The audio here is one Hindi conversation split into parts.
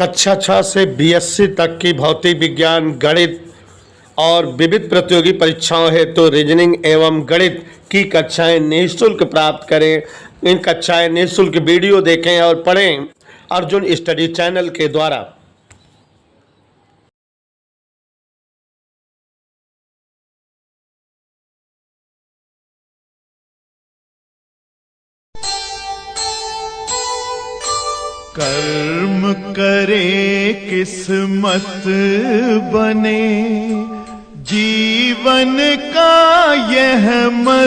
कक्षा 6 से बीएससी तक की भौतिक विज्ञान, गणित और विविध प्रतियोगी परीक्षाओं हेतु रीजनिंग एवं गणित की कक्षाएं निःशुल्क प्राप्त करें। इन कक्षाएं निःशुल्क वीडियो देखें और पढ़ें अर्जुन स्टडी चैनल के द्वारा। कर्म करे किस्मत बने, जीवन का यह मर्म,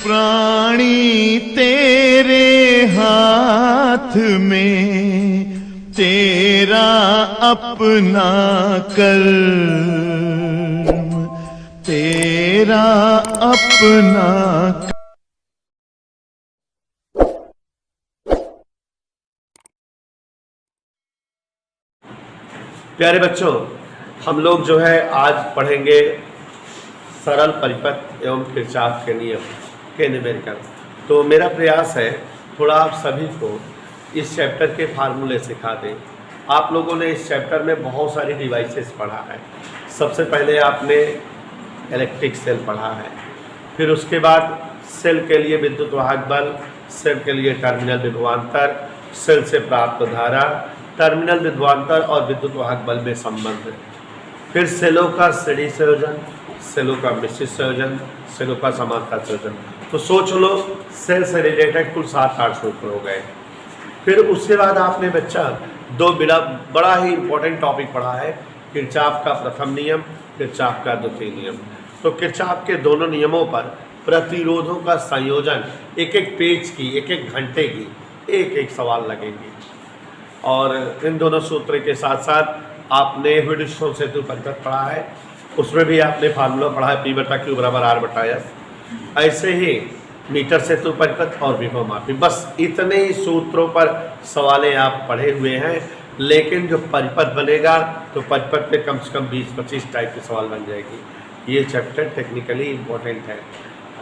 प्राणी तेरे हाथ में, तेरा अपना कर्म, तेरा अपना। प्यारे बच्चों, हम लोग जो है आज पढ़ेंगे सरल परिपथ एवं किरचॉफ के नियम के न्यूमेरिकल। तो मेरा प्रयास है थोड़ा आप सभी को इस चैप्टर के फार्मूले सिखा दें। आप लोगों ने इस चैप्टर में बहुत सारी डिवाइसेस पढ़ा है। सबसे पहले आपने इलेक्ट्रिक सेल पढ़ा है, फिर उसके बाद सेल के लिए विद्युत वाहक बल, सेल के लिए टर्मिनल विभवांतर, सेल से प्राप्त धारा, टर्मिनल विभवांतर और विद्युत वाहक बल में संबंध, फिर सेलों का श्रेणी संयोजन, सेलों का मिश्रित संयोजन, सेलों का समांतर संयोजन। तो सोच लो सेल से रिलेटेड कुल 7-8 सूत्र हो गए। फिर उसके बाद आपने बच्चा दो बड़ा ही इंपॉर्टेंट टॉपिक पढ़ा है, किरचॉफ का प्रथम नियम, किरचॉफ का द्वितीय नियम। तो किरचॉफ के दोनों नियमों पर प्रतिरोधों का संयोजन, एक एक पेज की, एक एक घंटे की एक एक सवाल लगेंगे। और इन दोनों सूत्र के साथ साथ आपने ह्विटस्टोन सेतु परिपथ पढ़ा है, उसमें भी आपने फार्मूला पढ़ा है P/Q = R/S। ऐसे ही मीटर सेतु परिपथ और विभव मापी, बस इतने ही सूत्रों पर सवालें आप पढ़े हुए हैं। लेकिन जो परिपथ बनेगा तो परिपथ पे कम से कम 20-25 टाइप के सवाल बन जाएगी। ये चैप्टर टेक्निकली इम्पोर्टेंट है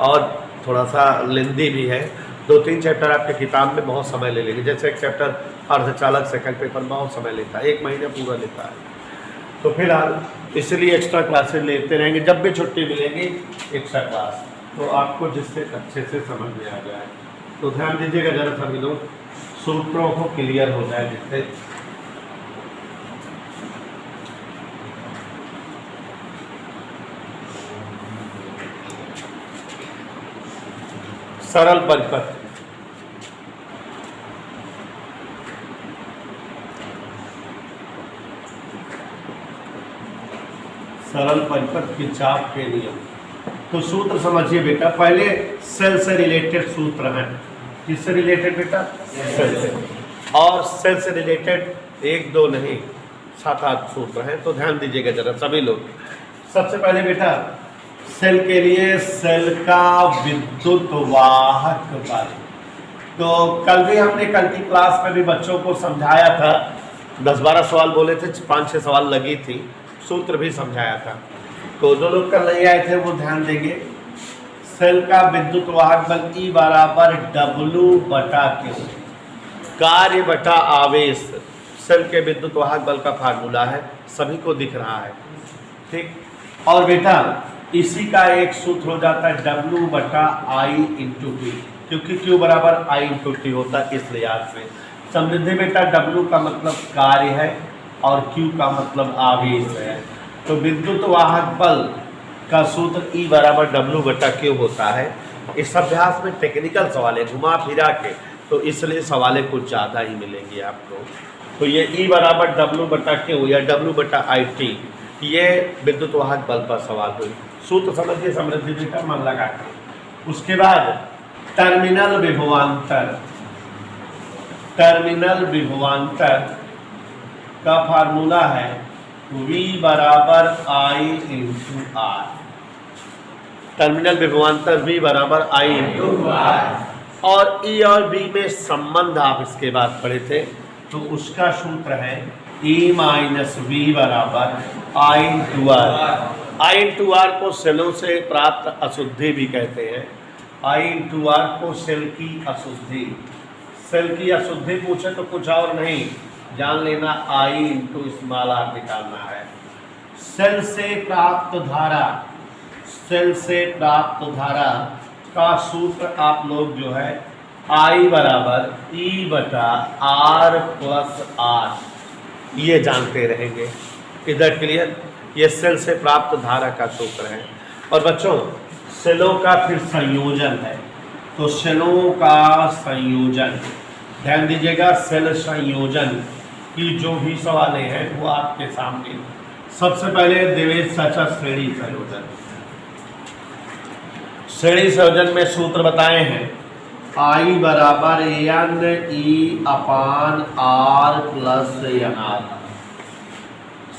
और थोड़ा सा लेंदी भी है। 2-3 चैप्टर आपके किताब में बहुत समय ले लेंगे। जैसे एक चैप्टर अर्धचालक सेकंड पेपर बहुत समय लेता है, 1 महीना पूरा लेता है। तो फिलहाल इसलिए एक्स्ट्रा क्लासेस लेते रहेंगे, जब भी छुट्टी मिलेगी एक्स्ट्रा क्लास, तो आपको जिससे अच्छे से समझ में आ जाए। तो ध्यान दीजिएगा जरा सभी लोग, सूत्रों को क्लियर हो जाए जिससे। सरल परिपथ, सरल परिपथ किरचॉफ के नियम। तो सूत्र समझिए बेटा, पहले सेल से रिलेटेड सूत्र हैं। किससे रिलेटेड बेटा? सेल से। और सेल से रिलेटेड 1-2 नहीं 7-8 सूत्र हैं। तो ध्यान दीजिएगा जरा सभी लोग। सबसे पहले बेटा सेल के लिए सेल का विद्युत वाहक बल। तो कल भी हमने कल की क्लास में भी बच्चों को समझाया था, 10-12 सवाल बोले थे, 5-6 सवाल लगी थी, सूत्र भी समझाया था। तो जो लोग कल नहीं आए थे वो ध्यान देंगे। सेल का विद्युत वाहक बल E = W/Q, कार्य बटा आवेश। सेल के विद्युत वाहक बल का फार्मूला है, सभी को दिख रहा है, ठीक। और बेटा इसी का एक सूत्र हो जाता है W/I/T, क्योंकि Q = I/T होता है, इस लिहाज से समृद्धि बेटा W का मतलब कार्य है और Q का मतलब आवेश है। तो विद्युत वाहक बल का सूत्र E = W/Q होता है। इस अभ्यास में टेक्निकल सवाल है, घुमा फिरा के, तो इसलिए सवालें कुछ ज़्यादा ही मिलेंगी आपको। तो ये E = W/Q या W/IT, ये विद्युत वाहक बल पर सवाल हुई। सूत्र समझिए समृद्धि बेटा, मन लगा के। उसके बाद टर्मिनल विभवांतर, टर्मिनल विभवांतर का फार्मूला है V = I/R। टर्मिनल विभवांतर V = I/R। और E और B में संबंध आप इसके बाद पढ़े थे, तो उसका सूत्र है E - V = I/R। I/R को सेलों से प्राप्त अशुद्धि भी कहते हैं। I/R को सेल की अशुद्धि, सेल की अशुद्धि पूछे तो कुछ और नहीं, जान लेना I इंटू स्मॉल r निकालना है। सेल से प्राप्त धारा, सेल से प्राप्त धारा का सूत्र आप लोग जो है I बराबर E बटा R प्लस R ये जानते रहेंगे। इधर क्लियर? ये सेल से प्राप्त धारा का सूत्र है। और बच्चों सेलों का फिर संयोजन है, तो सेलों का संयोजन ध्यान दीजिएगा। सेल संयोजन की जो भी सवाल हैं वो आपके सामने। सबसे पहले देवेश चाचा श्रेणी संयोजन, श्रेणी संयोजन में सूत्र बताए हैं I बराबर N E upon R plus N R.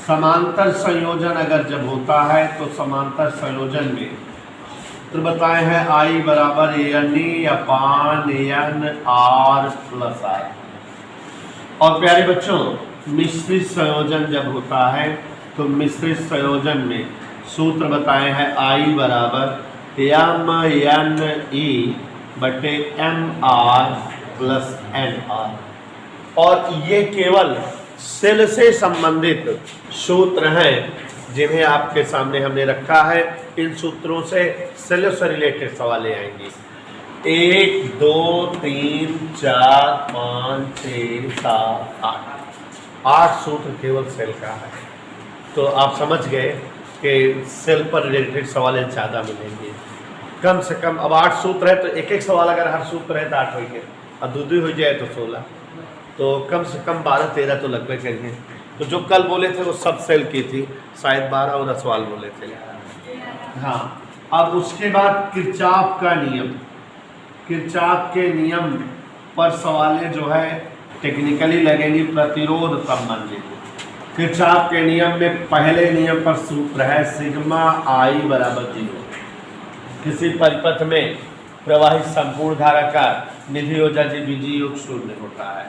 समांतर संयोजन अगर जब होता है तो समांतर संयोजन में तो बताए हैं I बराबर N E upon N R plus R. और प्यारे बच्चों मिश्रित संयोजन जब होता है तो मिश्रित संयोजन में सूत्र बताए हैं I बराबर एम एन ई बटे M R plus N R. और ये केवल सेल से संबंधित सूत्र हैं जिन्हें आपके सामने हमने रखा है। इन सूत्रों से सेल से रिलेटेड सवाल आएंगे। 1 2 3 4 5 6 7 8 सूत्र केवल सेल का है। तो आप समझ गए कि सेल पर रिलेटेड सवाल ज़्यादा मिलेंगे। कम से कम अब 8 सूत्र है तो एक एक सवाल अगर हर सूत्र है तो 8 हो गए, अब दो हो जाए तो 16, तो कम से कम 12-13 तो लगभग करेंगे। तो जो कल बोले थे वो सब सेल की थी, शायद 12 सवाल बोले थे। हाँ, अब उसके बाद किरचॉफ का नियम, किरचॉफ के नियम पर सवालें जो है टेक्निकली लगेंगी प्रतिरोध संबंधित। किरचॉफ के नियम में पहले नियम पर सूत्र है सिग्मा I बराबर 0। किसी परिपथ में प्रवाहित संपूर्ण धारा का निधि योजना बीजी योग 0 होता है।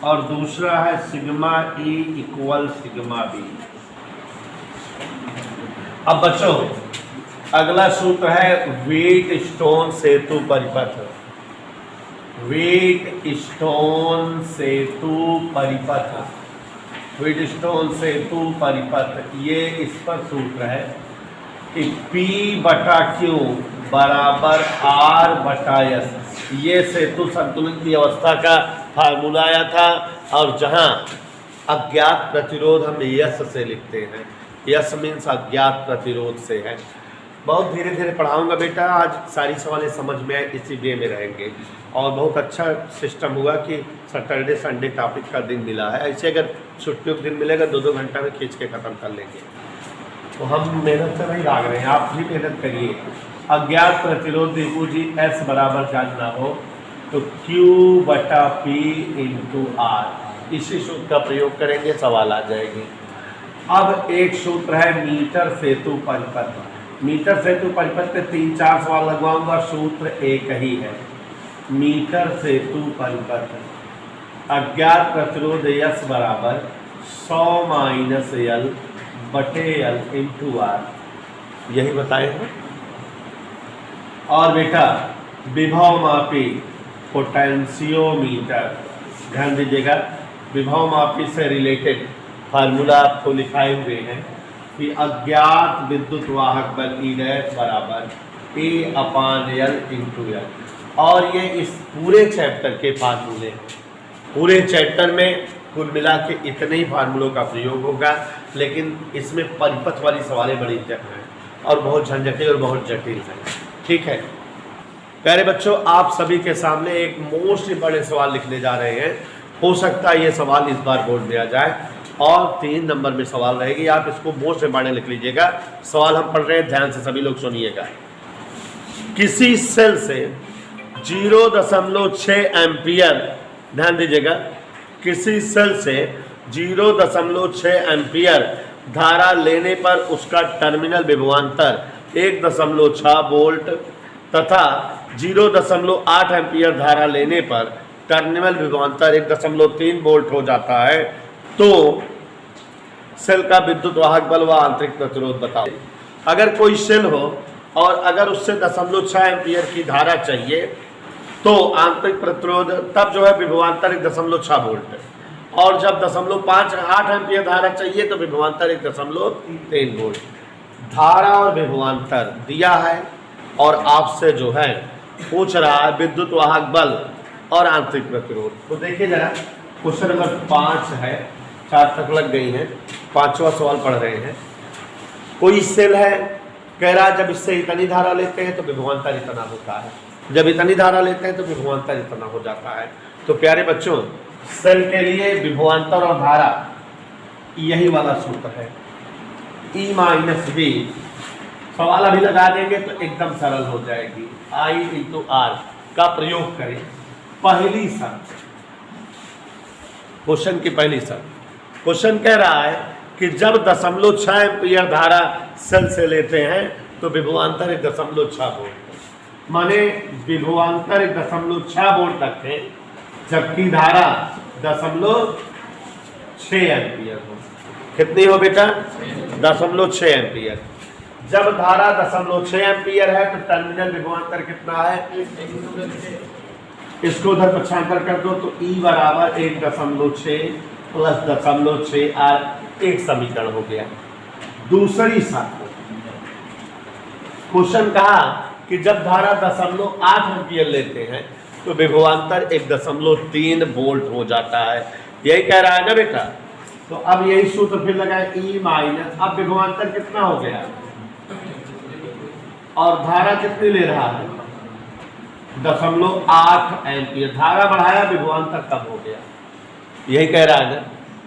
और दूसरा है sigma E equal sigma B। अब बच्चों अगला सूत्र है व्हीट स्टोन सेतु परिपथ। व्हीट स्टोन सेतु परिपथ, व्हीट स्टोन सेतु परिपथ, ये इस पर सूत्र है कि P बटा Q बराबर R बटा S। ये सेतु संतुलन की अवस्था का फार्मूला आया था। और जहाँ अज्ञात प्रतिरोध हम यस से लिखते हैं, यस मीन्स अज्ञात प्रतिरोध से है। बहुत धीरे धीरे पढ़ाऊंगा बेटा, आज सारी सवालें समझ में आए इसी वे में रहेंगे। और बहुत अच्छा सिस्टम हुआ कि सैटरडे संडे टॉपिक का दिन मिला है। ऐसे अगर छुट्टियों का दिन मिलेगा 2-2 घंटा में खींच के ख़त्म कर लेंगे। तो हम मेहनत से नहीं भाग रहे हैं, आप भी मेहनत करिए। अज्ञात प्रतिरोध दीपू जी S बराबर जानना हो तो Q बटा P इंटू R, इसी सूत्र का प्रयोग करेंगे, सवाल आ जाएंगे। अब एक सूत्र है मीटर सेतु परिपथ। मीटर सेतु परिपथ पे 3-4 सवाल लगवाऊंगा, सूत्र एक ही है। मीटर सेतु परिपथ अज्ञात प्रतिरोध S बराबर 100 माइनस L बटे L इंटू R, यही बताए हैं। और बेटा विभव मापी पोटेंशियोमीटर, ध्यान दीजिएगा, विभव मापी से रिलेटेड फार्मूला आपको लिखाए हुए हैं कि अज्ञात विद्युत वाहक बल E डैश बराबर A upon L into L। और ये इस पूरे चैप्टर के फार्मूले हैं। पूरे चैप्टर में कुल मिला के इतने ही फार्मूलों का प्रयोग होगा, लेकिन इसमें परिपथ वाली सवालें बड़ी हैं और बहुत झंझटी और बहुत जटिल हैं। ठीक है प्यारे बच्चों, आप सभी के सामने एक मोस्ट इंपॉर्टेंट सवाल लिखने जा रहे हैं। हो सकता है ये सवाल इस बार बोर्ड में आ जाए और 3 नंबर में सवाल रहेगी। आप इसको मोस्ट इंपॉर्टेंट लिख लीजिएगा। सवाल हम पढ़ रहे हैं, ध्यान से सभी लोग सुनिएगा। किसी सेल से 0.6 एम्पियर, ध्यान दीजिएगा, किसी सेल से 0.6 एम्पियर धारा लेने पर उसका टर्मिनल विभवांतर 1.6 वोल्ट तथा 0.8 एम्पियर धारा लेने पर टर्मिनल विभवांतर 1.3 वोल्ट हो जाता है, तो सेल का विद्युत वाहक बल व आंतरिक प्रतिरोध बताओ। अगर कोई सेल हो और अगर उससे 0.6 एम्पियर की धारा चाहिए तो आंतरिक प्रतिरोध तब जो है विभवांतर 1.6 वोल्ट है, और जब 0.58 एम्पियर धारा चाहिए तो विभवांतर 1.3 वोल्ट। धारा और विभवांतर दिया है और आपसे जो है पूछ रहा है विद्युत वाहक बल और आंतरिक प्रतिरोध। तो देखिए जरा क्वेश्चन नंबर 5 है, 4 तक लग गई हैं, 5वां सवाल पढ़ रहे हैं। कोई सेल है, कह रहा है जब इससे इतनी धारा लेते हैं तो विभवांतर इतना होता है, जब इतनी धारा लेते हैं तो विभवांतर इतना हो जाता है। तो प्यारे बच्चों, सेल के लिए विभवांतर और धारा यही वाला सूत्र है, E माइनस V। सवाल अभी लगा देंगे तो एकदम सरल हो जाएगी। I इंटू R का प्रयोग करें। पहली शर्त, क्वेश्चन की पहली शर्त, क्वेश्चन कह रहा है कि जब 0.6 एम्पियर धारा सेल से लेते हैं तो विभवांतर 1.6 वोल्ट, माने विभवांतर 1.6 वोल्ट तक है, जबकि धारा 0.6 एम्पियर हो। कितनी हो बेटा? 0.6 एम्पियर। जब धारा 0.6 एम्पियर है तो टर्मिनल विभवांतर कितना है? इसको उधर पक्षांतर कर दो तो E बराबर 1.6 प्लस 0.6 और एक समीकरण हो गया। दूसरी शर्त, क्वेश्चन कहा कि जब धारा 0.8 एम्पियर लेते हैं तो विभवांतर 1.3 वोल्ट हो जाता है। यही कह रहा है ना बेटा? तो अब यही सूत्र फिर लगाए, E माइनस, अब विभवांतर कितना हो गया और धारा कितनी ले रहा है? 0.8 एम्पियर। धारा बढ़ाया, विभवांतर कम हो गया। यही कह रहा है ना?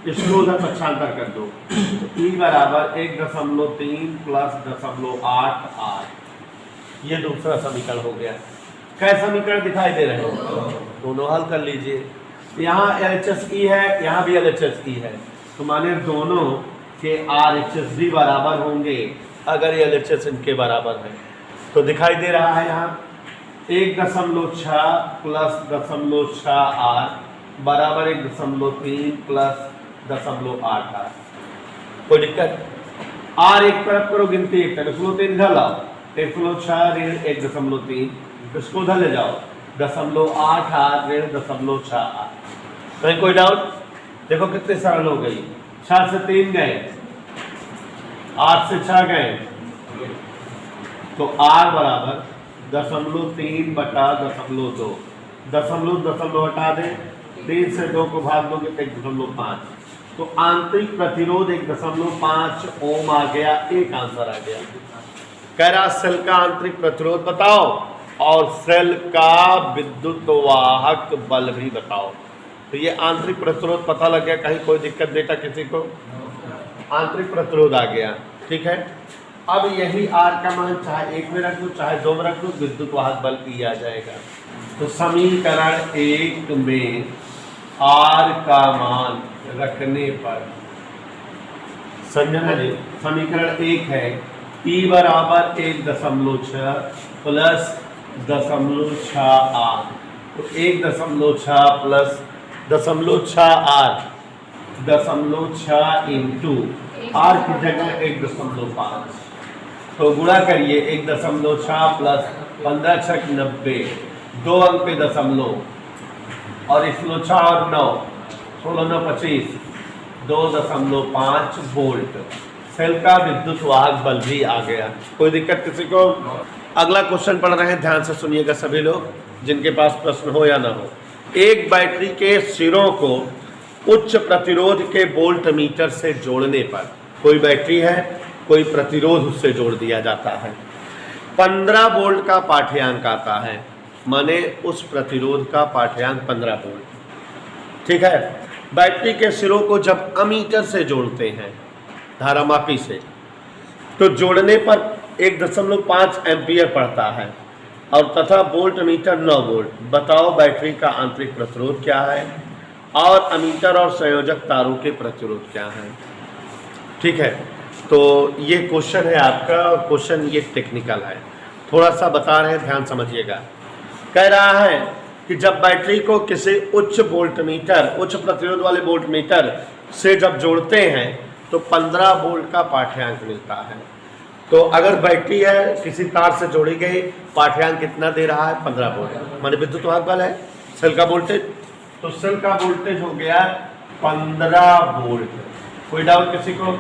इसको उधर पक्षांतर कर दो तो E बराबर 1.3 प्लस 0.8 R। ये दूसरा समीकरण हो गया। कै समीकरण दिखाई दे रहे हैं? दोनों हल कर लीजिए। यहाँ LHS-E है, यहाँ भी LHS-E है, तो माने दोनों के RHS भी बराबर होंगे अगर ये LHS इनके बराबर है। तो दिखाई दे रहा है यहाँ 1.6 प्लस 0.6 R बराबर 1.3 प्लस 0.8 R। कोई दिक्कत? R एक तरफ करो, गिनती एक तरफ, 1.3 इधर लाओ, 1.6 ऋण 1.3, इसको उधर ले जाओ, 0.8 R ऋण 0.6 R। कहीं कोई डाउट? देखो कितने सरल हो गई। 6 से 3 गए, 8 से 6 गए, तो R बराबर 0.3 बटा 0.2, 0.2 हटा दें, 3 से 2 को भाग दोगे तो 1.5, तो आंतरिक प्रतिरोध 1.5 ओम आ गया। एक आंसर आ गया। कह रहा सेल का आंतरिक प्रतिरोध बताओ और सेल का विद्युत वाहक बल भी बताओ। तो ये आंतरिक प्रतिरोध पता लग गया। कहीं कोई दिक्कत बेटा किसी को? आंतरिक प्रतिरोध आ गया, ठीक है। अब यही R का मान चाहे 1 में रख दो चाहे 2 में रख दो, विद्युत वाहक बल E आ जाएगा। तो समीकरण 1 में R का मान रखने पर, समझना जी, समीकरण 1 है E बराबर 1.6 प्लस 0.6 R। तो 1.6 प्लस 0.6 R, 0.6 इंटू R की जगह 1.5, तो गुणा करिए 1.6 प्लस 15 छक 90, 2 अंक पे दशमलव और 106 और 9, 16 9 25, 2.5 वोल्ट। सेल का विद्युत वाहक बल भी आ गया। कोई दिक्कत किसी को? अगला क्वेश्चन पढ़ रहे हैं, ध्यान से सुनिएगा सभी लोग, जिनके पास प्रश्न हो या ना हो। एक बैटरी के सिरों को उच्च प्रतिरोध के वोल्ट मीटर से जोड़ने पर, कोई बैटरी है, कोई प्रतिरोध उससे जोड़ दिया जाता है, 15 वोल्ट का पाठ्यांक आता है, माने उस प्रतिरोध का पाठ्यांक 15 वोल्ट, ठीक है। बैटरी के सिरों को जब अमीटर से जोड़ते हैं, धारामापी से, तो जोड़ने पर 1.5 एम्पियर पड़ता है और तथा वोल्ट मीटर 9 वोल्ट। बताओ बैटरी का आंतरिक प्रतिरोध क्या है और अमीटर और संयोजक तारों के प्रतिरोध क्या है, ठीक है। तो ये क्वेश्चन है आपका, और क्वेश्चन ये टेक्निकल है, थोड़ा सा बता रहे हैं, ध्यान समझिएगा। कह रहा है कि जब बैटरी को किसी उच्च वोल्ट मीटर, उच्च प्रतिरोध वाले वोल्ट मीटर से जब जोड़ते हैं तो 15 वोल्ट का पाठ्यांक मिलता है। तो अगर बैटरी है किसी तार से जोड़ी गई, पाठ्यांक कितना दे रहा है 15 वोल्ट, माने विद्युत वाहक बल है सेल का वोल्टेज, तो सेल का वोल्टेज हो गया 15 वोल्ट। कोई डाउट किसी को?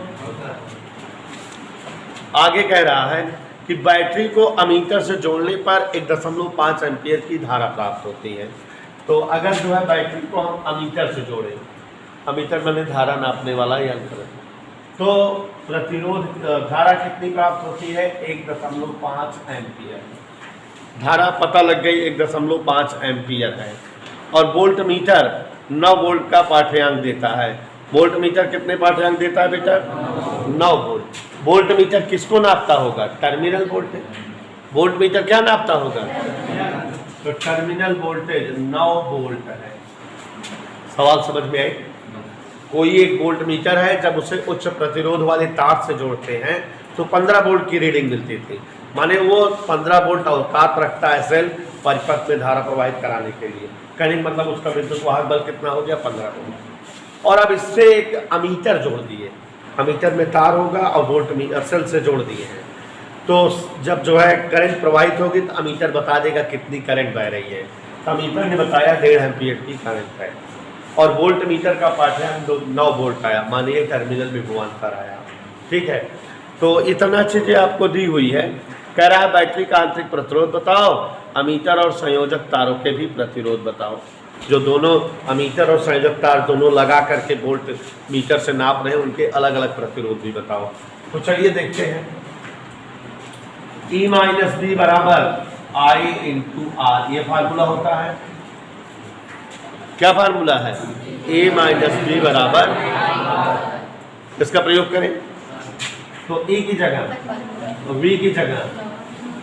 आगे कह रहा है कि बैटरी को अमीटर से जोड़ने पर 1.5 एम्पीयर की धारा प्राप्त होती है। तो अगर जो है बैटरी को हम अमीटर से जोड़ें, अमीटर मैंने धारा नापने वाला यंत्र, तो प्रतिरोध धारा कितनी प्राप्त होती है 1.5 एम्पीयर। धारा पता लग गई 1.5 एम्पीयर है। और वोल्ट मीटर 9 वोल्ट का पाठ्यांक देता है। वोल्ट मीटर कितने पाठ्यांक देता है बेटा? 9 वोल्ट। वोल्ट मीटर किसको नापता होगा? Terminal voltage. वोल्ट मीटर क्या नापता होगा? तो टर्मिनल वोल्टेज 9 वोल्ट है। सवाल समझ में आई? कोई एक वोल्ट मीटर है, जब उसे उच्च प्रतिरोध वाले तार से जोड़ते हैं तो 15 वोल्ट की रीडिंग मिलती थी, माने वो 15 वोल्ट औकात रखता है सेल परिपथ में धारा प्रवाहित कराने के लिए। कहने का मतलब उसका विद्युत वाहक बल कितना हो गया? 15 वोल्ट। और अब इससे एक अमीटर जोड़ दिए, अमीटर में तार होगा और वोल्ट मीटर सेल से जोड़ दिए हैं, तो जब जो है करंट प्रवाहित होगी तो अमीटर बता देगा कितनी करंट बह रही है। तो अमीटर ने बताया 1.5 एम्पीयर की करंट है। और वोल्ट मीटर का पाठ्यांक 9 वोल्ट आया, मानिए टर्मिनल विभवांतर आया। ठीक है, तो इतना चीज़ें आपको दी हुई है। कह रहा है बैटरी का आंतरिक प्रतिरोध बताओ, अमीटर और संयोजक तारों के भी प्रतिरोध बताओ। जो दोनों अमीटर और संयोजक तार दोनों लगा करके वोल्ट मीटर से नाप रहे हैं, उनके अलग अलग प्रतिरोध भी बताओ। तो चलिए देखते हैं। E माइनस बी बराबर I इंटू आर, ये फार्मूला होता है। क्या फार्मूला है? A माइनस बी बराबर, इसका प्रयोग करें तो E की जगह, तो V की जगह,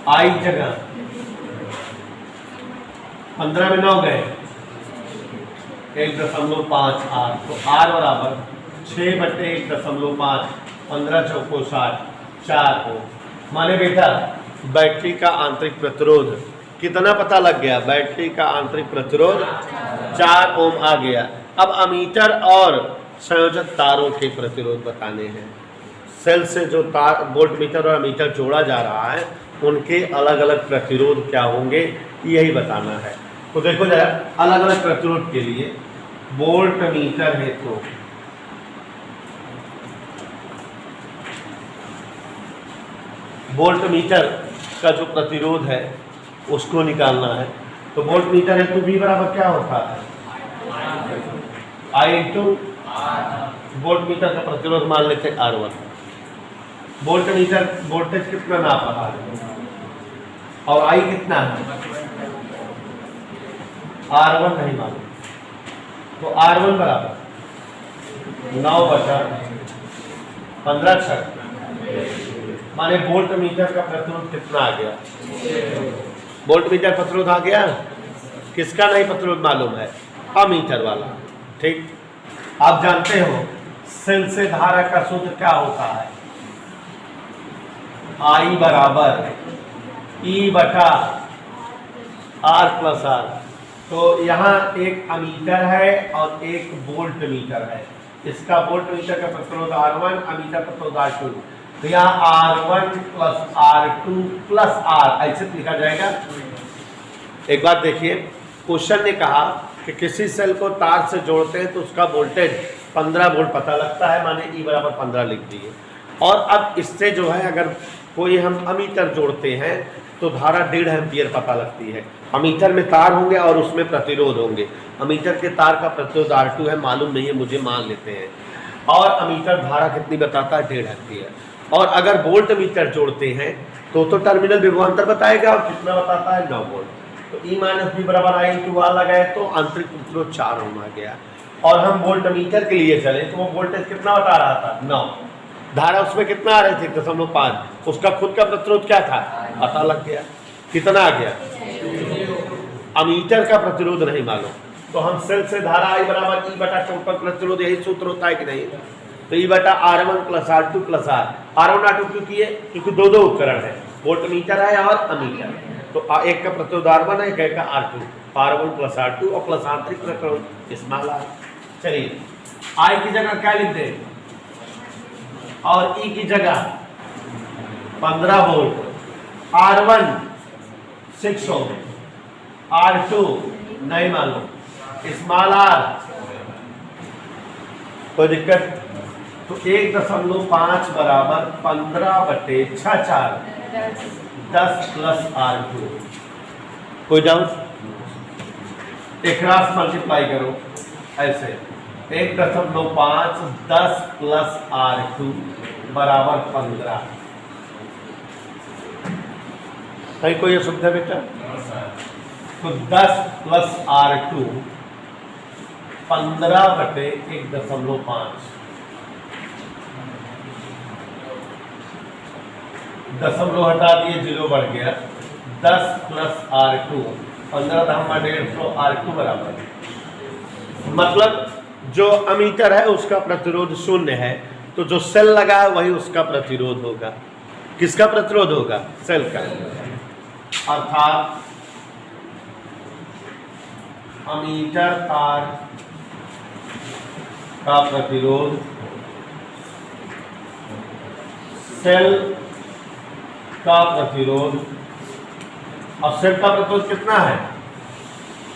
I जगह 15 में 9 गए, 1.5 R, तो R बराबर 6/1.5, 15 चौको 60, 4 हो। माने बेटा बैटरी का आंतरिक प्रतिरोध कितना पता लग गया? बैटरी का आंतरिक प्रतिरोध 4 ओम आ गया। अब अमीटर और संयोजक तारों के प्रतिरोध बताने हैं। सेल से जो तार वोल्ट मीटर और अमीटर जोड़ा जा रहा है, उनके अलग अलग प्रतिरोध क्या होंगे, यही बताना है। तो देखो जरा, अलग अलग प्रतिरोध के लिए वोल्ट मीटर है तो वोल्ट मीटर का जो प्रतिरोध है उसको निकालना है। तो वोल्ट मीटर है तो V बराबर क्या होता है? I इंटू वोल्ट मीटर का प्रतिरोध मान लेते हैं R1। वोल्ट मीटर वोल्टेज कितना नाप रहा है और I कितना है? R1 नहीं मालूम, तो R1 बराबर 9/15, माने वोल्ट मीटर का प्रतिरोध कितना आ गया? वोल्ट मीटर प्रतिरोध आ गया। किसका नहीं प्रतिरोध मालूम है? अमीटर वाला। ठीक, आप जानते हो सेल से धारा का सूत्र क्या होता है? I बराबर E/R प्लस R। तो यहाँ एक अमीटर है और एक वोल्ट मीटर है। इसका वोल्ट मीटर का प्रतिरोध R1, अमीटर प्रतिरोध R2। तो यहाँ R1 plus R2 plus R ऐसे लिखा जाएगा। एक बात देखिए, क्वेश्चन ने कहा कि किसी सेल को तार से जोड़ते हैं तो उसका वोल्टेज 15 वोल्ट पता लगता है, माने E बराबर 15 लिख दिए। और अब इससे जो है अगर कोई हम अमीटर जोड़ते हैं तो धारा 1.5 एम्पीयर पता लगती है। अमीटर में तार होंगे और उसमें प्रतिरोध होंगे। अमीटर के तार का प्रतिरोध R2 है, मालूम नहीं है मुझे, मान लेते हैं। और अमीटर धारा कितनी बताता है? 1.5 एम्पीयर। और अगर वोल्ट मीटर जोड़ते हैं तो टर्मिनल विभवांतर बताएगा, और कितना बताता है? 9 वोल्ट। तो E माइनस बी बराबर I इंटू आर लगाए तो आंतरिक प्रतिरोध 4 ओम आ गया। और हम वोल्ट मीटर के लिए चले तो वो वोल्टेज कितना बता रहा था? 9। धारा उसमें कितना आ रही थी? 1.5। उसका खुद का प्रतिरोध क्या था? पता लग गया। कितना आ गया? अमीटर का प्रतिरोध नहीं मालूम, तो हम सेल से धारा I बराबर E/4 प्रतिरोध, यही सूत्र होता है कि नहीं? तो E/R1 plus R2 plus R। R1 R2 क्यों किए? क्योंकि दो उपकरण है, वोल्ट मीटर है और अमीटर। तो एक का प्रतिरोध R1 है, एक का R2। R1 प्लस R2 और प्लस आंतरिक प्रतिरोध स्मॉल r। चलिए I की जगह क्या लिख दें और E की जगह 15 वोल्ट, R1 6 ओम, R2 नहीं मालूम, स्मॉल r कोई दिक्कत। तो 1.5 बराबर 15/6 10 प्लस R2। कोई डाउट? एक क्रॉस मल्टीप्लाई करो ऐसे, 1.5 10 प्लस R2 बराबर 15। कहीं कोई असुविधा बेटा? तो 10 प्लस R2 15/1.5, दशमलव हटा दिए, 0 बढ़ गया। 10 प्लस R2 15/150 R2 बराबर, मतलब जो अमीटर है उसका प्रतिरोध 0 है, तो जो सेल लगा है वही उसका प्रतिरोध होगा। किसका प्रतिरोध होगा? सेल का। अर्थात अमीटर तार का प्रतिरोध सेल का प्रतिरोध, और सेल का प्रतिरोध कितना है?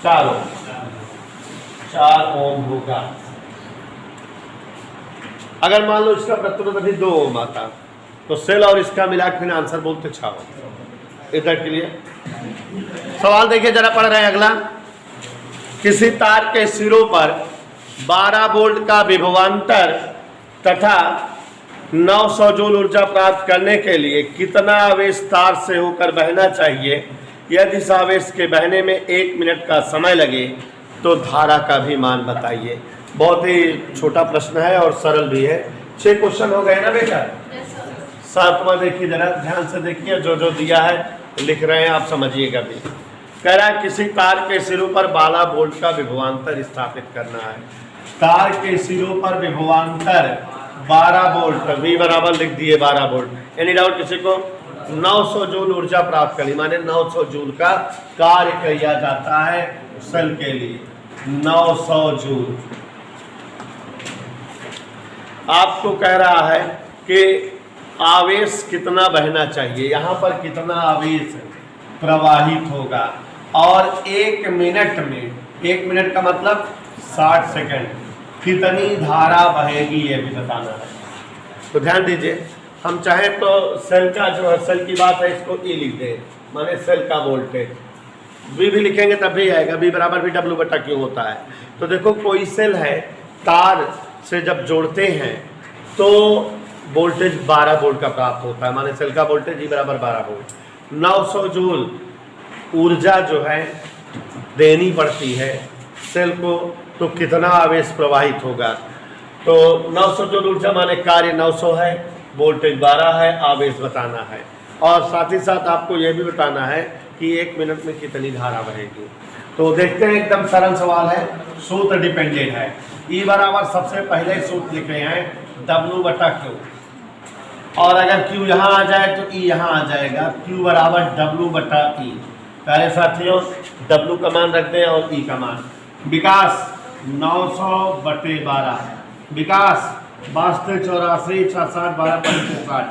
4 ओम होगा। अगर मान लो इसका प्रतिरोध अभी 2 ओम आता तो सेल और इसका मिला के आंसर बोलते 6 ओम। इधर के लिए सवाल देखिए जरा, पढ़ रहे हैं अगला। किसी तार के सिरों पर 12 वोल्ट का विभवांतर तथा 900 जूल ऊर्जा प्राप्त करने के लिए कितना आवेश तार से होकर बहना चाहिए? यदि इस आवेश के बहने में 1 मिनट का समय लगे तो धारा का भी मान बताइए। बहुत ही छोटा प्रश्न है और सरल भी है। 6 क्वेश्चन हो गए ना बेटा? 7वां देखिए जरा ध्यान से देखिए, जो जो दिया है लिख रहे हैं आप समझिएगा भी। कह रहा है किसी तार के सिरों पर 12 वोल्ट का विभवांतर स्थापित करना है। तार के सिरों पर विभवांतर 12 वोल्ट, V बराबर लिख दिए 12 वोल्ट। एनी डाउट किसी को? 900 जूल ऊर्जा प्राप्त करी, माने 900 जूल का कार्य किया जाता है सेल के लिए। 900 जूल आपको कह रहा है कि आवेश कितना बहना चाहिए, यहाँ पर कितना आवेश प्रवाहित होगा, और 1 मिनट में, 1 मिनट का मतलब 60 सेकंड, कितनी धारा बहेगी ये भी बताना है। तो ध्यान दीजिए, हम चाहें तो सेल का जो है, सेल की बात है, इसको E लिख दें, माने सेल का वोल्टेज। V भी लिखेंगे तब भी आएगा, V बराबर भी W/Q होता है। तो देखो कोई सेल है, तार से जब जोड़ते हैं तो वोल्टेज 12 वोल्ट का प्राप्त होता है, माने सेल का वोल्टेज E बराबर 12 वोल्ट। 900 जूल ऊर्जा जो है देनी पड़ती है सेल को, तो कितना आवेश प्रवाहित होगा? तो 900 जूल ऊर्जा माने कार्य 900 है, वोल्टेज 12 है, आवेश बताना है, और साथ ही साथ आपको यह भी बताना है कि 1 मिनट में कितनी धारा बहेगी। तो देखते हैं, एकदम सरल सवाल है, सूत्र डिपेंडेंट है। E बराबर सबसे पहले सूत्र लिखे हैं W/Q, और अगर Q यहाँ आ जाए तो E यहाँ आ जाएगा। Q बराबर W/E। पहले साथियों W का मान रख दें और E का मान। विकास 900/12, विकास 62 84 66 12 65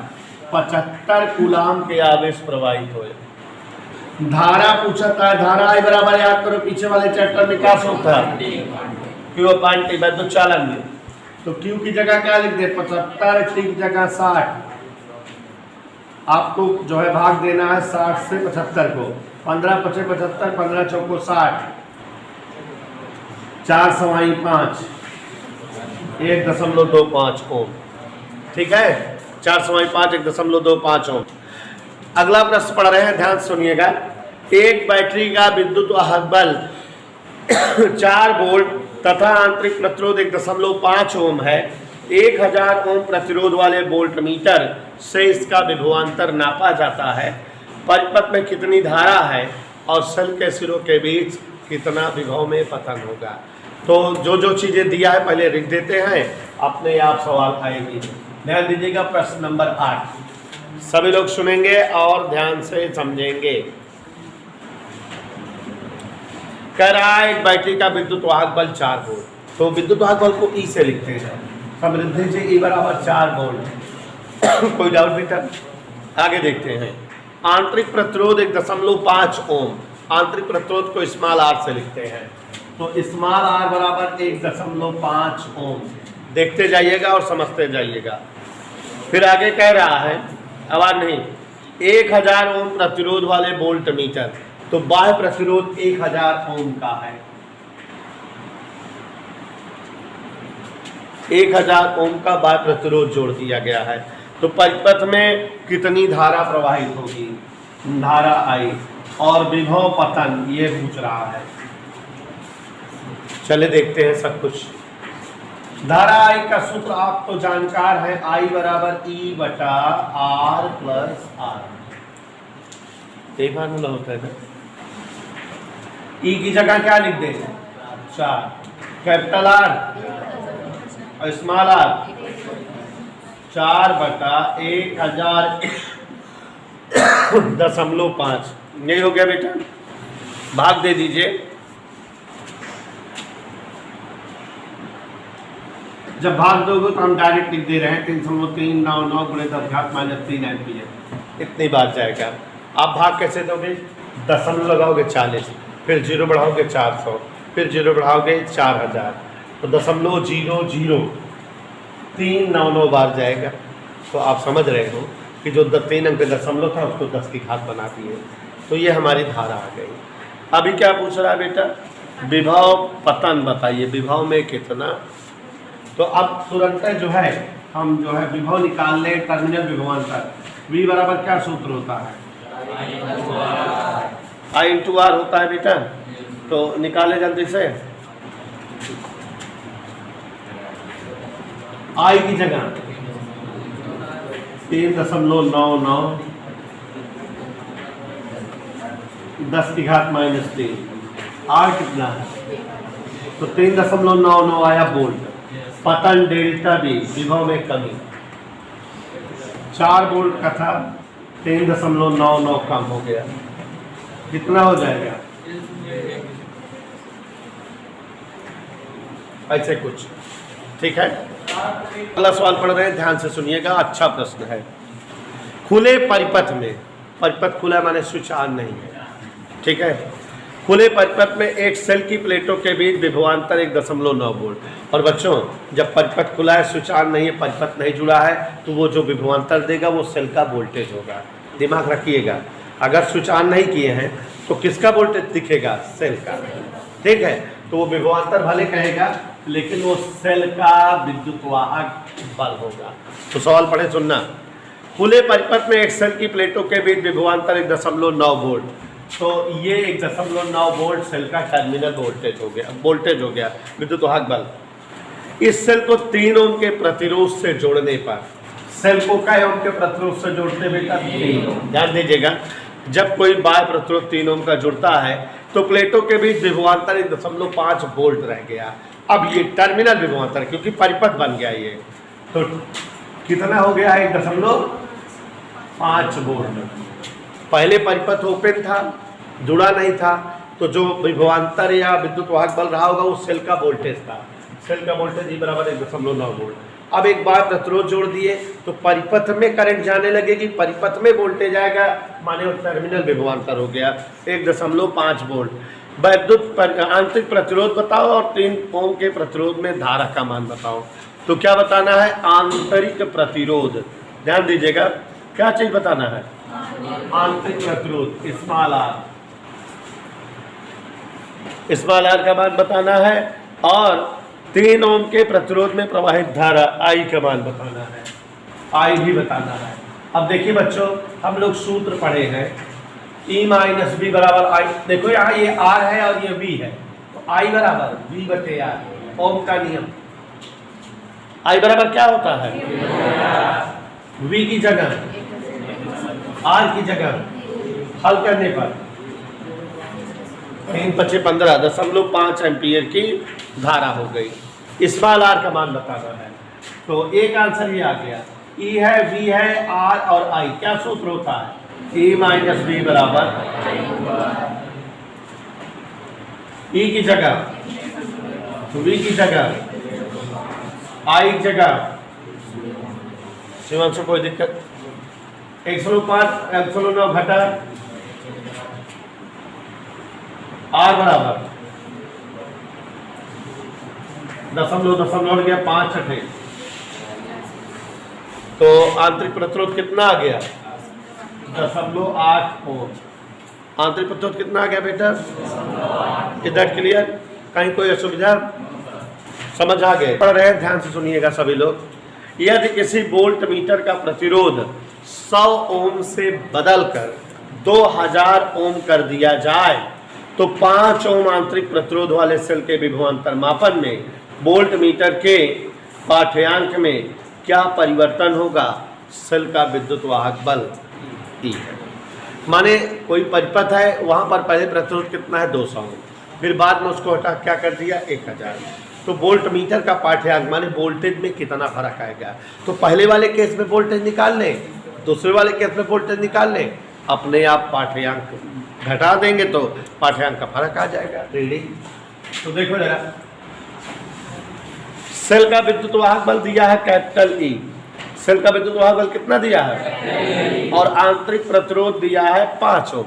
75 कूलाम के आवेश प्रवाहित हुए। धारा पूछा था, धारा I बराबर याद करो पीछे वाले चैप्टर में क्या होता है, Q/T वैद्युत चालन में। तो Q की जगह क्या लिख दे? 75, T की जगह 60। आपको जो है भाग देना है 60 से 75 को। 15 × 5 = 75, 15 × 4 = 60, 4 × 5 1.25 ओम। ठीक है, 4 × 5 1.25 ओम। अगला प्रश्न पढ़ रहे हैं, ध्यान सुनिएगा। एक बैटरी का विद्युत वाहक बल 4 वोल्ट तथा आंतरिक प्रतिरोध 1.5 ओम है। 1000 ओम प्रतिरोध वाले वोल्ट मीटर से इसका विभवांतर नापा जाता है। परिपथ में कितनी धारा है और सेल के सिरों के बीच कितना विभव में पतन होगा? तो जो जो चीज़ें दिया है पहले लिख देते हैं, अपने आप सवाल आएगी। ध्यान दीजिएगा, प्रश्न नंबर 8 सभी लोग सुनेंगे और ध्यान से समझेंगे। कह रहा है एक बैटरी का विद्युत वाहक बल 4 वोल्ट। तो विद्युत वाहक बल को E से लिखते हैं, समझ लीजिए E बराबर 4 वोल्ट। कोई डाउट बेटा? आगे देखते हैं। आंतरिक प्रतिरोध 1.5 ओम। आंतरिक प्रतिरोध को स्मॉल आर से लिखते हैं, तो स्मॉल आर बराबर 1.5 ओम। देखते जाइएगा और समझते जाइएगा। फिर आगे कह रहा है, आवाज नहीं, 1000 ओम प्रतिरोध वाले वोल्ट मीटर, तो बाह्य प्रतिरोध 1000 ओम का है। 1000 ओम का बाह्य प्रतिरोध जोड़ दिया गया है। तो परिपथ में कितनी धारा प्रवाहित होगी? धारा आई। और विभव पतन ये पूछ रहा है। चले देखते हैं सब कुछ। धारा आई का सूत्र आपको जानकार है, आई बराबर ई बटा आर प्लस आर। यही फार्मूला होता है ना। ई की जगह क्या लिख दें? 4। कैपिटल आर और स्मॉल आर 4 बटा 1000.5। यही हो गया बेटा, भाग दे दीजिए। जब भाग दोगे तो हम डायरेक्ट लिख दे रहे हैं 3.399 गुणे 10⁻³ एम्पीयर, इतनी बात जाएगा। आप भाग कैसे दोगे? दशमलव लगाओगे 40, फिर 0 बढ़ाओगे 400, फिर 0 बढ़ाओगे 4000, तो 0.0399 बार जाएगा। तो आप समझ रहे हो कि जो 3 अंक दशमलव था उसको 10 की घात बना दिए। तो ये हमारी धारा आ गई। अभी क्या पूछ रहा है बेटा? विभव पतन बताइए, विभव में कितना। तो अब तुरंत जो है हम जो है विभव निकाल लें, टर्मिनल विभवांतर। V बराबर क्या सूत्र होता है? I इंटू आर होता है बेटा। तो निकाले जल्दी से। I की जगह 3.99 10⁻³ आर कितना है? तो 3.99 आया वोल्ट। पतन डेल्टा बी, विभव में कमी 4 वोल्ट का था, 3.99 कम हो गया। कितना हो जाएगा? ऐसे कुछ। ठीक है, अगला सवाल पढ़ रहे हैं, ध्यान से सुनिएगा, अच्छा प्रश्न है। खुले परिपथ में, परिपथ खुला माने स्विच ऑन नहीं है, ठीक है। खुले परिपथ में एक सेल की प्लेटों के बीच विभवांतर 1.9 वोल्ट। और बच्चों, जब परिपथ खुला है, स्विच ऑन नहीं है, परिपथ नहीं जुड़ा है, तो वो जो विभवांतर देगा वो सेल का वोल्टेज होगा। दिमाग रखिएगा, अगर स्विच ऑन नहीं किए हैं तो किसका वोल्टेज दिखेगा? सेल का, ठीक है। तो वो विभवांतर भले कहेगा, लेकिन वो सेल का विद्युत वाहक बल होगा। तो सवाल पढ़े, सुनना। खुले परिपथ में एक सेल की प्लेटों के बीच विभवांतर 1.9 वोल्ट। तो ये 1.9 वोल्ट सेल का टर्मिनल वोल्टेज हो गया, विद्युत वाहक बल। इस सेल को 3 ओम के प्रतिरोध से जोड़ने पर, सेल को क्या ओम के प्रतिरोध से जोड़ते बेटा? 3 ओम। ध्यान दीजिएगा, जब कोई बाह्य प्रतिरोध 3 ओम का जुड़ता है तो प्लेटों के बीच विभवांतर 1.5 वोल्ट रह गया। अब ये टर्मिनल विभवांतर, क्योंकि परिपथ बन गया ये, तो कितना हो गया? 1.5 वोल्ट। पहले परिपथ ओपन था, जुड़ा नहीं था, तो जो विभवांतर या विद्युत वाहक बल रहा होगा वो सेल का वोल्टेज था। सेल का वोल्टेज E बराबर 1.9 वोल्ट। अब एक बार प्रतिरोध जोड़ दिए तो परिपथ में करंट जाने लगेगी, परिपथ में वोल्टेज आएगा, माने वो टर्मिनल विभवांतर हो गया 1.5 वोल्ट। वैद्युत आंतरिक प्रतिरोध बताओ और 3 ओम के प्रतिरोध में धारा का मान बताओ। तो क्या बताना है? आंतरिक प्रतिरोध। ध्यान दीजिएगा, क्या चीज बताना है? आंतरिक प्रतिरोध, स्मॉल आर का मान बताना है, और 3 ओम के प्रतिरोध में प्रवाहित धारा आई का मान बताना है, आई भी बताना है। अब देखिए बच्चों, हम लोग सूत्र पढ़े हैं, E माइनस बी बराबर आई। देखो यहाँ ये R है और ये V है, तो I बराबर V/R, ओम का नियम। I बराबर क्या होता है? V की जगह R की जगह हल करने पर 3×5 एम्पीयर की धारा हो गई। स्मॉल आर का मान बताना है, तो एक आंसर ये आ गया। E है, V है, R और I। क्या सूत्र होता है? E माइनस बी बराबर E की जगह V की जगह I की जगह। शिवांशु कोई दिक्कत? 105 109 घटा R बराबर दशमलव गया 5 छठे, तो आंतरिक प्रतिरोध कितना आ गया 0.8 ओम। आंतरिक प्रतिरोध कितना आ गया बेटा? Is that clear? कहीं कोई असुविधा? समझ आ गए? पढ़ रहे हैं, ध्यान से सुनिएगा सभी लोग। यदि किसी वोल्ट मीटर का प्रतिरोध 100 ओम से बदलकर 2000 ओम कर दिया जाए तो 5 ओम आंतरिक प्रतिरोध वाले सेल के विभवांतर मापन में वोल्ट मीटर के पाठ्यांक में क्या परिवर्तन होगा? सेल का विद्युत वाहक बल E है। माने कोई परिपथ है, वहां पर पहले प्रतिरोध कितना है 200 ओम, फिर बाद में उसको हटा क्या कर दिया 1000, तो वोल्ट मीटर का पाठ्यांक माने वोल्टेज में कितना फर्क आएगा। तो पहले वाले केस में वोल्टेज निकाल लें, दूसरे वाले केस में वोल्टेज निकाल लें, अपने आप पाठ्यांक घटा देंगे तो पाठ्यांक का फर्क आ जाएगा रीडिंग। तो देखो जरा, सेल का विद्युत वाहक बल दिया है कैपिटल E, सेल का विद्युत वाहक बल कितना दिया है, और आंतरिक प्रतिरोध दिया है 5 ओम।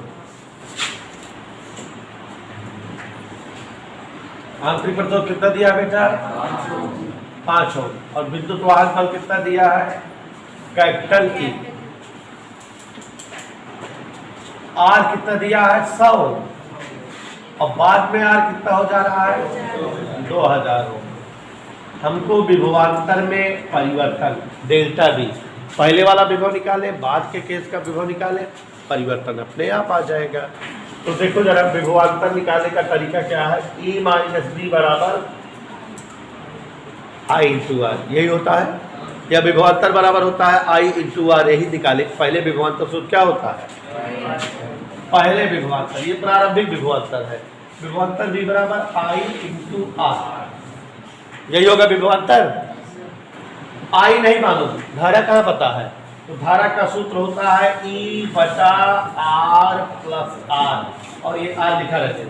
आंतरिक प्रतिरोध कितना दिया है बेटा? 5 ओम। और विद्युत वाहक बल कितना दिया है कैपिटल E। R कितना दिया है 100 ओम, और बाद में R कितना हो जा रहा है 2000 ओम। हमको विभवांतर में परिवर्तन डेल्टा बी, पहले वाला विभव निकाले, बाद के केस का विभव निकाले, परिवर्तन अपने आप आ जाएगा। तो देखो जरा विभवांतर निकालने का तरीका क्या है। E माइनस बी बराबर I इंटू आर, यही होता है, या विभवांतर बराबर होता है I इंटू आर, यही निकाले। पहले विभवांतर सूत्र क्या होता है? पहले विभवांतर, ये प्रारंभिक विभवांतर है, विभवांतर बी बराबर I इंटू आर, यही होगा विभवांतर। आई नहीं मालूम, धारा कहाँ पता है? तो धारा का सूत्र होता है E बटा R प्लस R, और ये R लिखा रहता है।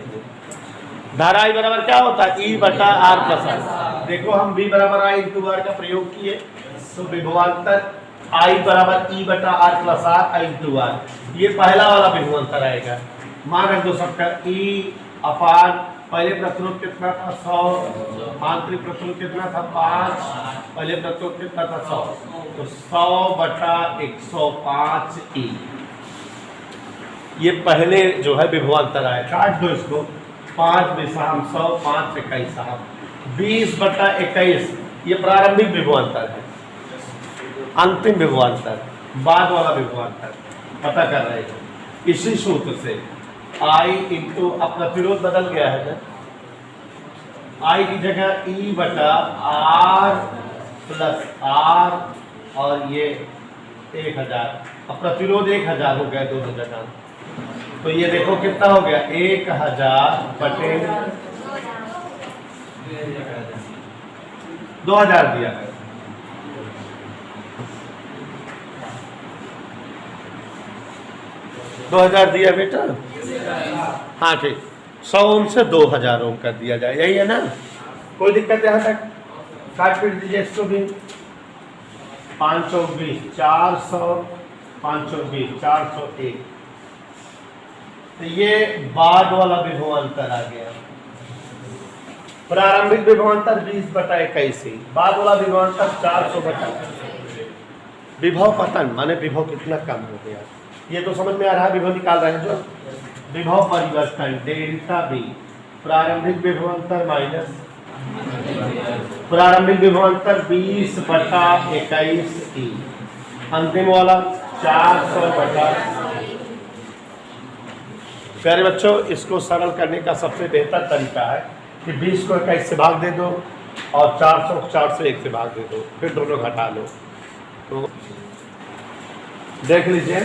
धारा I बराबर क्या होता है? E बटा R प्लस R। देखो हम B बराबर I इंटू R का प्रयोग किए, तो विभवांतर I बराबर E बटा R plus R into R, ये पहला वाला विभवांतर आएगा। मान रख दो सबका E अपान पहले प्रतिरोध कितना था 100, आंतरिक प्रतिरोध कितना था 5, पहले प्रतिरोध कितना था 100, तो 100 बटा 105 E, ये पहले जो है विभवांतर आया। काट दो इसको, 5 विषम 100, 5 21 20 बटा 21, ये प्रारंभिक विभवांतर है। अंतिम विभवांतर बाद वाला विभवांतर पता कर रहे हैं इसी सूत्र से। I इंटू, अब प्रतिरोध बदल गया है ना, I की जगह E बटा R प्लस R, और ये 1000, अब प्रतिरोध 1000 हो गया दोनों जगह, तो ये देखो कितना हो गया 1000 बटे 2000 दिया है। दो 2000 दिया बेटा, हाँ ठीक, 100 ओम से 2000 ओम कर दिया जाए, यही है ना? कोई दिक्कत यहाँ तक? काट पीट दीजिए इसको भी। 520 400, 520 401, तो ये बाद वाला विभवांतर आ गया। प्रारंभिक विभवांतर 20 बटा 21, बाद वाला विभवांतर 400 बटा। विभव पतन माने विभव कितना कम हो गया, ये तो समझ में आ रहा है। विभव निकाल रहे हैं जो विभव परिवर्तन डेल्टा बी, प्रारंभिक विभवांतर माइनस प्रारंभिक विभवांतर 20 बटा 21 E, अंतिम वाला 400 बटा। प्यारे बच्चों, इसको सरल करने का सबसे बेहतर तरीका है कि 20 को 21 से भाग दे दो और 400 को 401 से भाग दे दो, फिर दोनों घटा लो। तो देख लीजिए,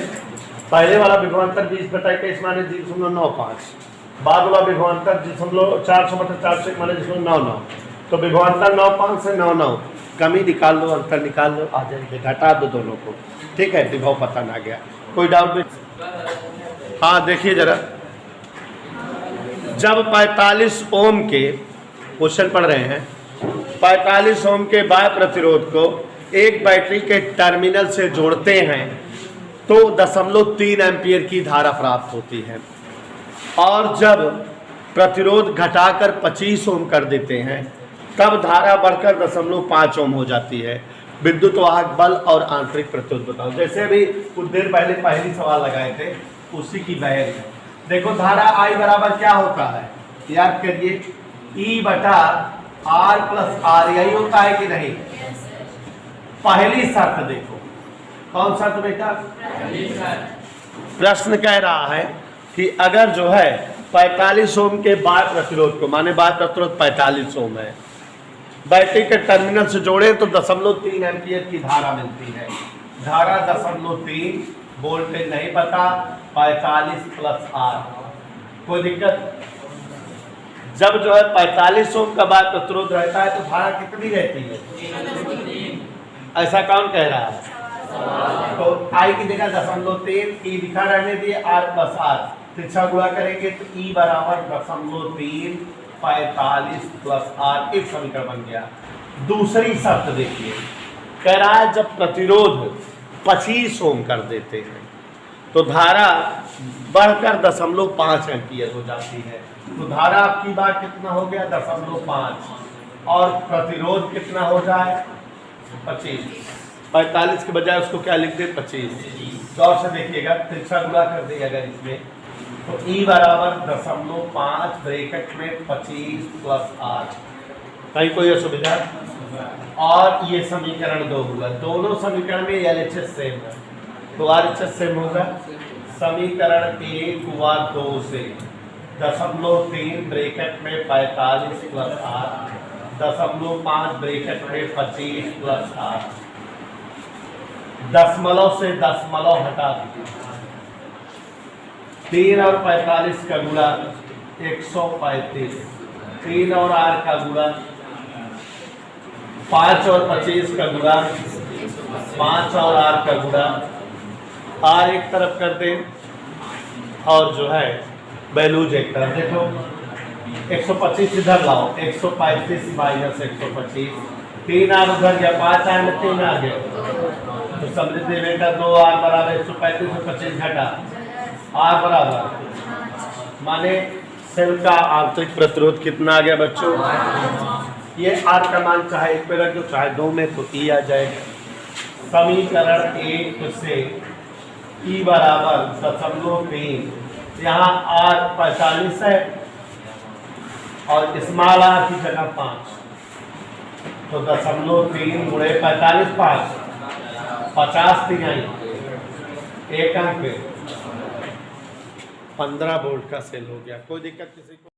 पहले वाला विभवांतर 20 बटा 21 माने 0.95, बाद वाला विभवांतर 400 बटा 401 माने 0.99, तो विभवांतर 95 से 99, कमी निकाल लो, अंतर निकाल लो, आ जाएंगे, घटा दो दोनों को, ठीक है। विभव पतन आ गया, कोई डाउट नहीं? हाँ देखिए जरा, जब 45 ओम के क्वेश्चन पढ़ रहे हैं, 45 ओम के बाह्य प्रतिरोध को एक बैटरी के टर्मिनल से जोड़ते हैं तो 0.3 एम्पियर की धारा प्राप्त होती है। और जब प्रतिरोध घटाकर 25 ओम कर देते हैं तब धारा बढ़कर 0.5 ओम हो जाती है। विद्युत वाहक बल और आंतरिक प्रतिरोध बताओ। जैसे अभी कुछ देर पहले पहली सवाल लगाए थे उसी की बहन है। देखो धारा I बराबर क्या होता है, याद करिए, E बटा R प्लस R, यही होता है कि नहीं। पहली शर्त देखो, कौन शर्त बेटा? प्रश्न कह रहा है कि अगर जो है 45 ओम के बाह्य प्रतिरोध को, माने बाह्य प्रतिरोध 45 ओम है, बैटरी के टर्मिनल से जोड़े तो 0.3 एम्पियर की धारा मिलती है। धारा 0.3, वोल्टेज नहीं पता, 45 प्लस R, कोई दिक्कत? जब जो है 45 ओम का बाह्य प्रतिरोध रहता है तो धारा कितनी रहती है? ऐसा कौन कह रहा है? तो I की जगह 0.3, E लिखा रहने दिए, R प्लस R, तिरछा गुणा करेंगे तो E बराबर 0.3 45 प्लस R, एक समीकरण बन गया। दूसरी शर्त देखिए, कह रहा है जब प्रतिरोध 25 ओम कर देते हैं तो धारा बढ़कर 0.5 एम्पियर हो जाती है। तो धारा आपकी बार कितना हो गया? 0.5, और प्रतिरोध कितना हो जाए? 25। 45 के बजाय उसको क्या लिख दे? 25। गौर से देखिएगा, तिरछा गुणा कर दे अगर इसमें, तो E बराबर 0.5 ब्रैकेट में 25 प्लस R, कहीं कोई असुविधा? और ये समीकरण 2 हुआ। दोनों समीकरण में LHS सेम है तो RHS सेम होगा। समीकरण 1 हुआ 2 से 0.3 ब्रैकेट में 45 प्लस R, 0.5 ब्रैकेट में 25 प्लस R, दशमलव से दशमलव हटा दीजिए, 3 और 45 का गुणा 135, 3 और R का गुणा, 5 और 25 का गुणा, 5 और R का गुणा, R एक तरफ कर दें और जो है वैल्यूज एक तरफ। देखो 125 इधर लाओ, 135 माइनस 125, 3 R उधर गया, 5 R में 3 आ गया, तो समझते बेटा 2 R बराबर 135 से 25 घटा R बराबर, माने सेल का आंतरिक प्रतिरोध कितना आ गया बच्चों? ये R का मान चाहे 1 पे रख दो चाहे 2 में, तो E आ जाएगा। समीकरण 1 से E बराबर 0.3, यहाँ R 45 है और स्मॉल r की जगह 5, तो 0.3 गुणे 45, 50 तिहाई, एक अंक पे 15 वोल्ट का सेल हो गया। कोई दिक्कत किसी को?